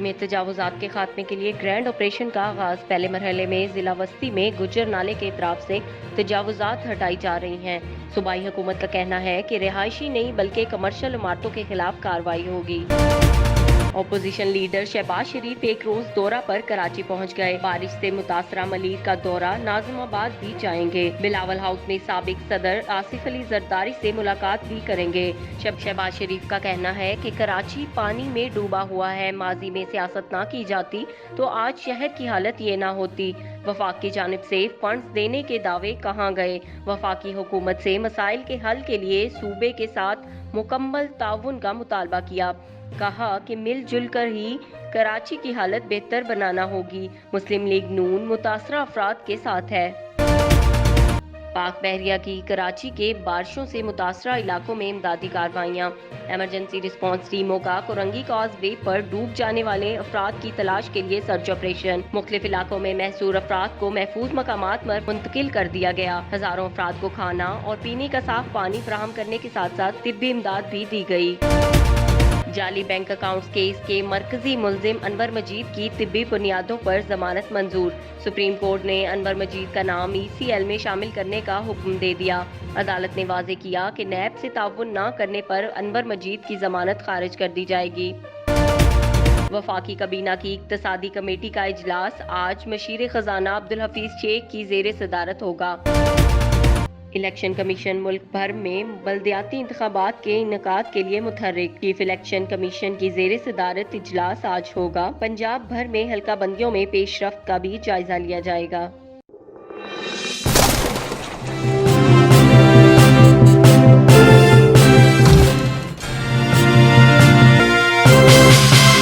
कराची में तजावुजात के खात्मे के लिए ग्रैंड ऑपरेशन का आगाज। पहले मरहले में जिला वस्ती में गुज्जर नाले के इतराफ से तजावुजात हटाई जा रही हैं। सूबाई हुकूमत का कहना है कि रिहायशी नहीं बल्कि कमर्शियल इमारतों के खिलाफ कार्रवाई होगी। अपोजिशन लीडर शहबाज शरीफ एक रोज दौरा पर कराची पहुंच गए। बारिश से मुतासरा मलीर का दौरा नाजिमाबाद भी जाएंगे। बिलावल हाउस में साबिक सदर आसिफ अली जरदारी से मुलाकात भी करेंगे। शहबाज शरीफ का कहना है कि कराची पानी में डूबा हुआ है। माजी में सियासत ना की जाती तो आज शहर की हालत ये ना होती। वफाक की जानिब से फंड्स देने के दावे कहाँ गए। वफाकी हुकूमत से मसाइल के हल के लिए सूबे के साथ मुकम्मल ताउन का मुतालबा किया। कहा कि मिलजुल कर ही कराची की हालत बेहतर बनाना होगी। मुस्लिम लीग नून मुतासरा अफराद के साथ है। पाक बहरिया की कराची के बारिशों से मुतासरा इलाकों में इमदादी कार्रवाइयाँ। एमरजेंसी रिस्पांस टीमों का कोरंगी कॉजवे पर डूब जाने वाले अफराद की तलाश के लिए सर्च ऑपरेशन। मुख्तलिफ इलाकों में महसूर अफराद को महफूज मकामात पर मुंतकिल कर दिया गया। हजारों अफराद को खाना और पीने का साफ पानी फराहम करने के साथ साथ तिब्बी इमदाद भी दी गई। जाली बैंक अकाउंट्स केस के मरकजी मुलजिम अनवर मजीद की तिब्बी बुनियादों पर जमानत मंजूर। सुप्रीम कोर्ट ने अनवर मजीद का नाम ECL में शामिल करने का हुक्म दे दिया। अदालत ने वाजे किया कि नैब से ताउन न करने पर अनवर मजीद की जमानत खारिज कर दी जाएगी। वफाकी कबीना की इक्तसादी कमेटी का इजलास आज मशीर खजाना अब्दुल हफीज शेख की जेर सदारत होगा। इलेक्शन कमीशन मुल्क भर में बल्दियाती इंतखाबात के इनेकाद के लिए मुतहर्रिक। चीफ इलेक्शन कमीशन की जेर सदारत इजलास आज होगा। पंजाब भर में हल्का बंदियों में पेशरफ्त का भी जायजा लिया जाएगा।